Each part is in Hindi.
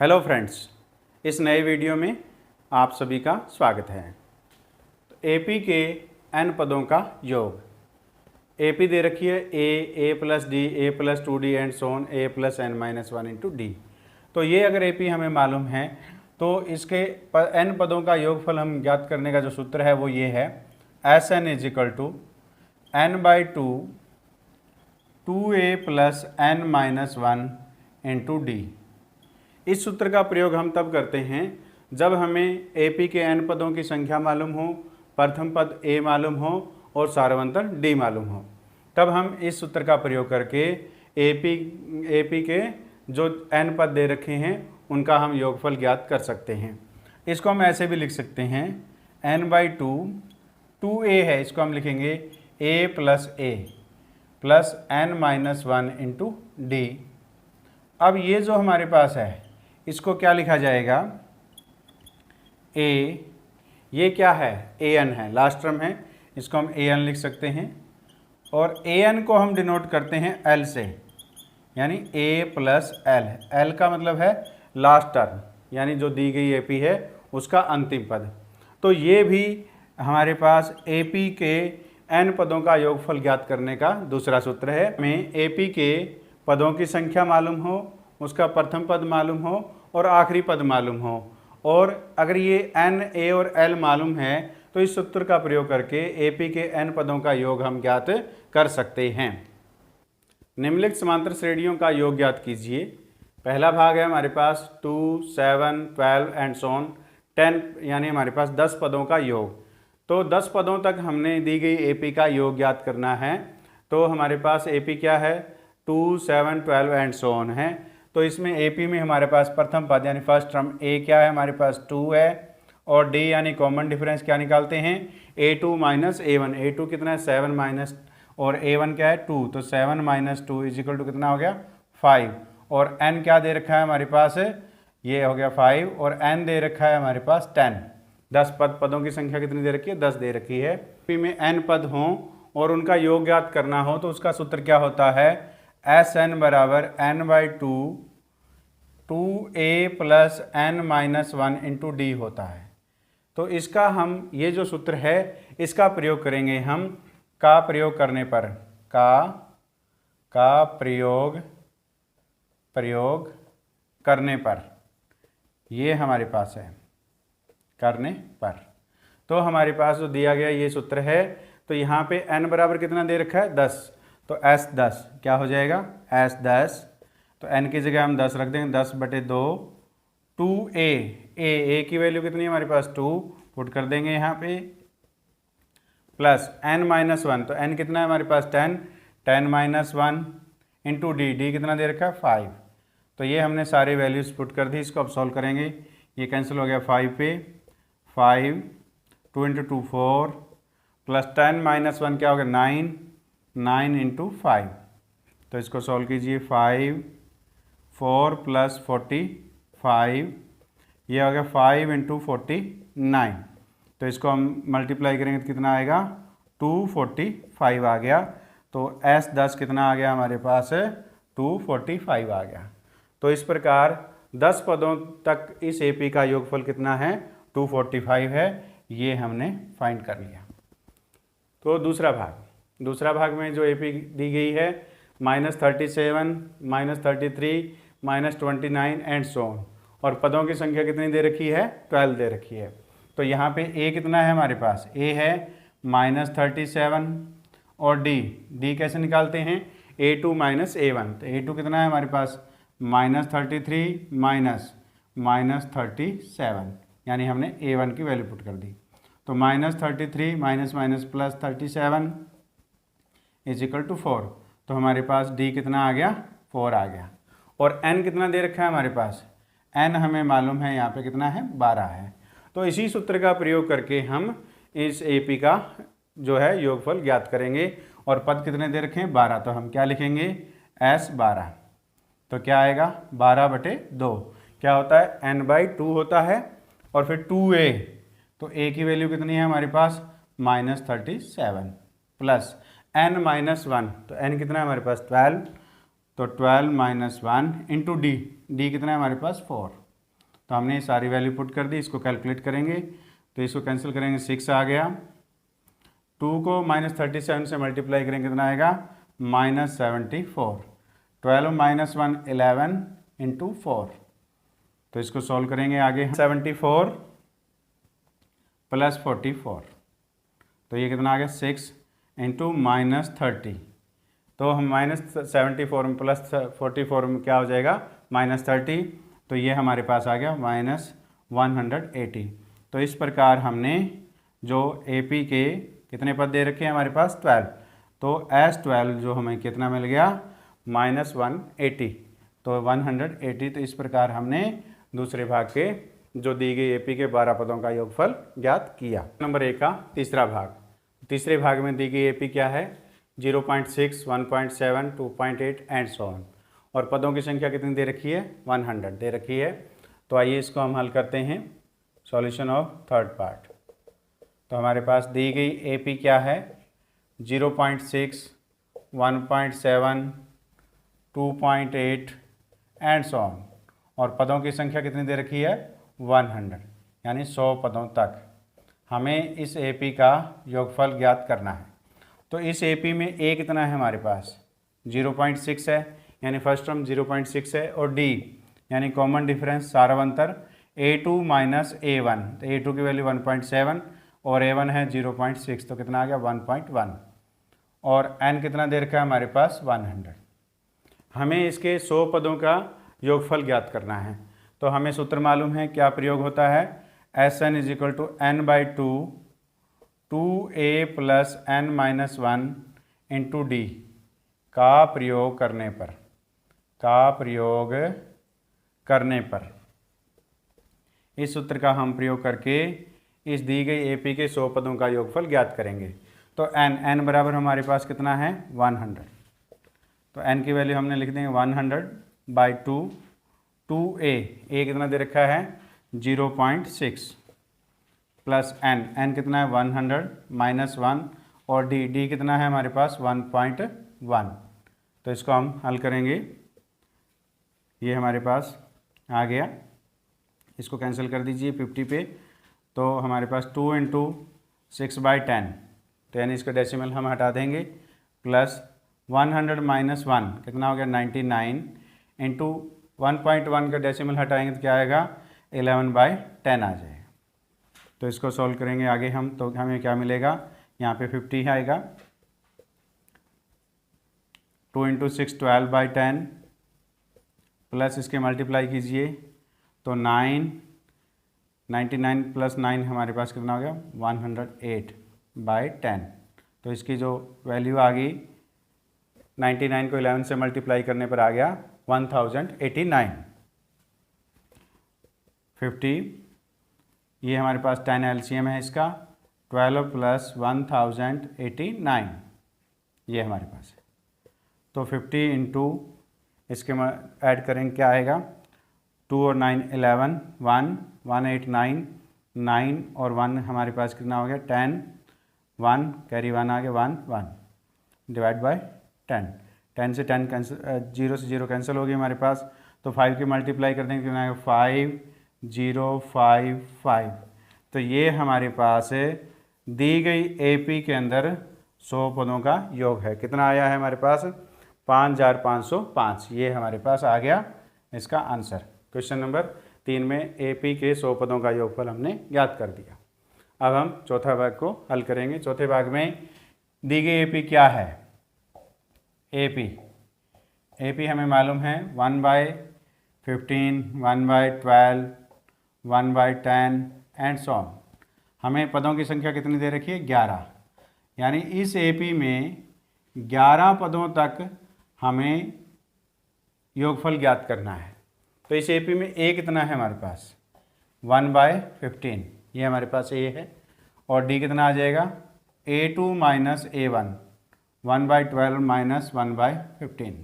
हेलो फ्रेंड्स, इस नए वीडियो में आप सभी का स्वागत है। तो एपी के n पदों का योग। एपी दे रखी है A plus D, A plus 2d and so on A plus n minus 1 into D. तो ये अगर एपी हमें मालूम है तो इसके n पदों का योगफल हम ज्ञात करने का जो सूत्र है वो ये है S N is equal to n by 2a plus n minus 1 into D. इस सूत्र का प्रयोग हम तब करते हैं जब हमें एपी के n पदों की संख्या मालूम हो, प्रथम पद a मालूम हो और सारवंतर d मालूम हो। तब हम इस सूत्र का प्रयोग करके एपी के जो n पद दे रखे हैं उनका हम योगफल ज्ञात कर सकते हैं। इसको हम ऐसे भी लिख सकते हैं n बाई 2a है, इसको हम लिखेंगे a plus n minus 1 into D. अब ये जो हमारे पास है इसको क्या लिखा जाएगा, a, ये क्या है an है, लास्ट टर्म है, इसको हम an लिख सकते हैं और an को हम डिनोट करते हैं l से, यानी a प्लस l का मतलब है लास्ट टर्म, यानी जो दी गई एपी है उसका अंतिम पद। तो ये भी हमारे पास एपी के n पदों का योगफल ज्ञात करने का दूसरा सूत्र है। हमें एपी के पदों की संख्या मालूम हो, उसका प्रथम पद मालूम हो और आखिरी पद मालूम हो, और अगर ये n, a और l मालूम है तो इस सूत्र का प्रयोग करके एपी के n पदों का योग हम ज्ञात कर सकते हैं। निम्नलिखित समांतर श्रेणियों का योग ज्ञात कीजिए। पहला भाग है हमारे पास 2, 7, 12 एंड सोन 10, यानी हमारे पास 10 पदों का योग। तो 10 पदों तक हमने दी गई एपी का योग ज्ञात करना है। तो हमारे पास एपी क्या है, 2, 7, 12 एंड सोन है। तो इसमें एपी में हमारे पास प्रथम पद यानी फर्स्ट टर्म a क्या है, हमारे पास 2 है, और d यानी कॉमन डिफरेंस क्या निकालते हैं, a2 माइनस a1। a2 कितना है 7 माइनस, और a1 क्या है 2, तो 7 माइनस 2 इज इक्वल टू कितना हो गया 5। और n क्या दे रखा है हमारे पास, ये हो गया 5, और n दे रखा है हमारे पास 10। 10 पदों की संख्या कितनी दे रखी है, 10 दे रखी है। एपी में n पद हों और उनका योग ज्ञात करना हो तो उसका सूत्र क्या होता है, एस एन बराबर n by 2a plus n minus 1 into D होता है। तो इसका हम ये जो सूत्र है इसका प्रयोग करेंगे हम का प्रयोग करने पर, का प्रयोग करने पर, ये हमारे पास है करने पर। तो हमारे पास जो दिया गया ये सूत्र है, तो यहाँ पे n बराबर कितना दे रखा है 10, तो s 10 क्या हो जाएगा s 10, तो n की जगह हम 10 रख देंगे, 10 बटे 2, 2a की वैल्यू कितनी है हमारे पास 2 पुट कर देंगे यहाँ पे, प्लस n माइनस 1, तो n कितना है हमारे पास 10 माइनस 1 इंटू डी कितना दे रखा है 5। तो ये हमने सारे वैल्यूज पुट कर दी। इसको अब सॉल्व करेंगे, ये कैंसिल हो गया 5 पे, 5, 2 इंटू 2 4, प्लस 10 माइनस 1 क्या हो गया 9 इंटू 5। तो इसको सॉल्व कीजिए, 5, 4 प्लस 45, ये हो गया 5 इंटू 49। तो इसको हम मल्टीप्लाई करेंगे तो कितना आएगा 245 आ गया। तो S 10 कितना आ गया हमारे पास, 245 आ गया। तो इस प्रकार 10 पदों तक इस एपी का योगफल कितना है 245 है, ये हमने फाइंड कर लिया। तो दूसरा भाग में जो एपी दी गई है -37, -33, -29 एंड सो ऑन, और पदों की संख्या कितनी दे रखी है 12 दे रखी है। तो यहाँ पे a कितना है हमारे पास, a है -37 और d कैसे निकालते हैं, a2 माइनस a1। तो a2 कितना है हमारे पास -33 -37, यानी हमने a1 की वैल्यू पुट कर दी। तो -33 minus plus 37 is equal to 4। तो हमारे पास d कितना आ गया 4 आ गया। और n कितना दे रखा है हमारे पास, n हमें मालूम है यहाँ पे कितना है 12 है। तो इसी सूत्र का प्रयोग करके हम इस एपी का जो है योगफल ज्ञात करेंगे। और पद कितने दे रखे हैं 12, तो हम क्या लिखेंगे s 12। तो क्या आएगा 12 बटे 2 क्या होता है n बाई 2 होता है, और फिर 2a, तो a की वैल्यू कितनी है हमारे पास -37 प्लस n माइनस 1, तो n कितना है हमारे पास 12, तो 12 माइनस 1 इंटू डी कितना है हमारे पास 4। तो हमने ये सारी वैल्यू पुट कर दी। इसको कैलकुलेट करेंगे तो इसको कैंसिल करेंगे, 6 आ गया। 2 को -37 से मल्टीप्लाई करेंगे कितना आएगा, -74। 12 - 1 11 × 4। तो इसको सॉल्व करेंगे आगे, 74 + 44, तो ये कितना आ गया 6 × -30। तो हम -74 में +44 में क्या हो जाएगा, -30, तो ये हमारे पास आ गया -180। तो इस प्रकार हमने जो AP के कितने पद दे रखे हैं हमारे पास 12, तो S12 जो हमें कितना मिल गया -180, तो 180। तो इस प्रकार हमने दूसरे भाग के जो दी गई AP के 12 पदों का योगफल ज्ञात किया। नंबर 1 का तीसरा भाग। तीसरे भाग में दी गई AP क्या है, 0.6, 1.7, 2.8 एंड सो ऑन। और पदों की संख्या कितनी दे रखी है, 100 दे रखी है। तो आइए इसको हम हल करते हैं। Solution of third part. तो हमारे पास दी गई AP क्या है, 0.6, 1.7, 2.8 एंड सो ऑन। और पदों की संख्या कितनी दे रखी है, 100, यानी 100 पदों तक हमें इस AP का योगफल ज्ञात करना है। तो इस AP में A कितना है हमारे पास, 0.6 है, यानी फर्स्ट टर्म 0.6 है। और D यानी कॉमन डिफरेंस सारवंतर A2 - A1, तो A2 की वैल्यू 1.7 और A1 है 0.6, तो कितना आ गया 1.1। और N कितना दे रखा है हमारे पास 100। हमें इसके 100 पदों का योगफल ज्ञात करना है। तो हमें सूत्र मालूम है, क्या प्रयोग होता है, Sn = n/2 2a + n - 1 × D का प्रयोग करने पर इस सूत्र का हम प्रयोग करके इस दी गई AP के 100 पदों का योगफल ज्ञात करेंगे। तो n बराबर हमारे पास कितना है 100, तो n की वैल्यू हमने लिख देंगे 100/2, 2a कितना दे रखा है 0.6 प्लस n कितना है 100 - 1 और d कितना है हमारे पास 1.1। तो इसको हम हल करेंगे, ये हमारे पास आ गया। इसको कैंसिल कर दीजिए 50 पे, तो हमारे पास 2 × 6/10, तो यानी इसका डेसिमल हम हटा देंगे, प्लस 100 - 1 कितना हो गया 99 × 1.1 का डेसिमल हटाएंगे तो क्या आएगा 11/10 आ जाएगा। तो इसको सॉल्व करेंगे आगे हम, तो हमें क्या मिलेगा, यहाँ पे 50 आएगा, 2 × 6 12/10 प्लस इसके मल्टीप्लाई कीजिए तो 9, 99 + 9 हमारे पास कितना हो गया 108/10। तो इसकी जो वैल्यू आ गई 99 को 11 से मल्टीप्लाई करने पर आ गया 1089। 50, ये हमारे पास 10 LCM है इसका, 12 + 1089 ये हमारे पास है। तो 50 × इसके ऐड करेंगे क्या आएगा, 2 और 9 11, 1 189, 9 और 1 हमारे पास कितना हो गया 10, 1 कैरी 1 आ गया 1 1 डिवाइड बाय 10। 10 से 10 कैंसिल, 0 से 0 कैंसिल हो गई हमारे पास। तो 5 की मल्टीप्लाई कर देंगे कितना आएगा 5055। तो ये हमारे पास दी गई AP के अंदर 100 पदों का योग है। कितना आया है हमारे पास 5505, ये हमारे पास आ गया इसका आंसर। क्वेश्चन नंबर 3 में AP के 100 पदों का योगफल हमने ज्ञात कर दिया। अब हम चौथा भाग को हल करेंगे। चौथे भाग में दी गई AP क्या है, AP हमें मालूम है 1/15, 1/12, 1/10 एंड सो ऑन। हमें पदों की संख्या कितनी दे रखी है 11, यानी इस AP में 11 पदों तक हमें योगफल ज्ञात करना है। तो इस AP में A कितना है हमारे पास 1/15, ये हमारे पास A है। और D कितना आ जाएगा A2 - A1, 1/12 - 1/15।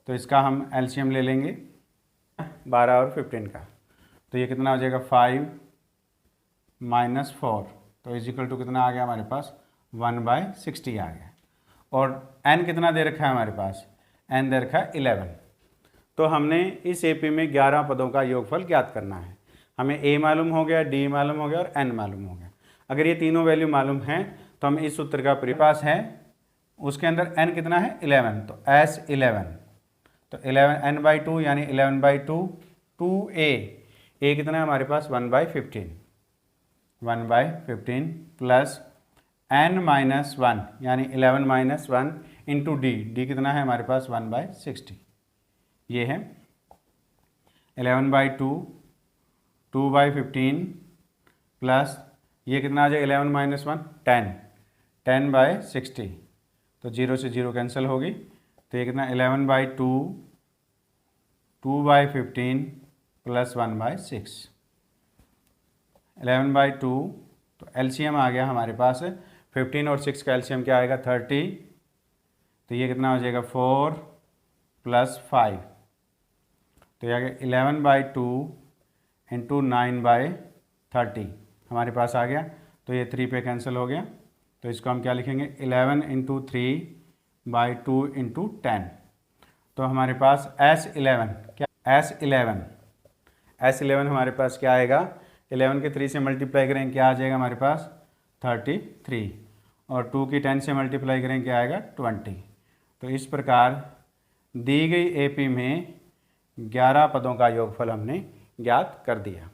तो इसका हम LCM ले लेंगे 12 और 15 का, तो ये कितना हो जाएगा 5 - 4, तो इजिकल टू कितना आ गया हमारे पास 1/60 आ गया। और n कितना दे रखा है हमारे पास, n दे रखा है 11। तो हमने इस AP में 11 पदों का योगफल ज्ञात करना है। हमें a मालूम हो गया, d मालूम हो गया और n मालूम हो गया। अगर ये तीनों वैल्यू मालूम हैं तो हम इस सूत्र का प्रयोग पास है, उसके अंदर n कितना है 11, तो S11, तो 11 n/2 यानी 11/2 2a, a कितना है हमारे पास 1/15 प्लस n-1 यानी 11-1 इंटू डी, डी कितना है हमारे पास 1/60, ये है 11/2 2/15 प्लस ये कितना आ जाएगा 11-1 10 10/60, तो 0 से 0 कैंसिल होगी, तो ये कितना 11/2 2/15 प्लस 1/6, 11/2, तो एलसीएम आ गया हमारे पास 15 और 6 का एलसीएम क्या आएगा 30, तो ये कितना हो जाएगा 4 प्लस 5, तो ये आ गया 11/2 इंटू 9/30 हमारे पास आ गया, तो ये 3 पे कैंसिल हो गया, तो इसको हम क्या लिखेंगे 11 इंटू 3/2 इंटू 10, तो हमारे पास S11 क्या S11 हमारे पास क्या आएगा 11 के 3 से मल्टीप्लाई करें क्या आ जाएगा हमारे पास 33, और 2 की 10 से मल्टीप्लाई करें क्या आएगा 20। तो इस प्रकार दी गई एपी में 11 पदों का योगफल हमने ज्ञात कर दिया।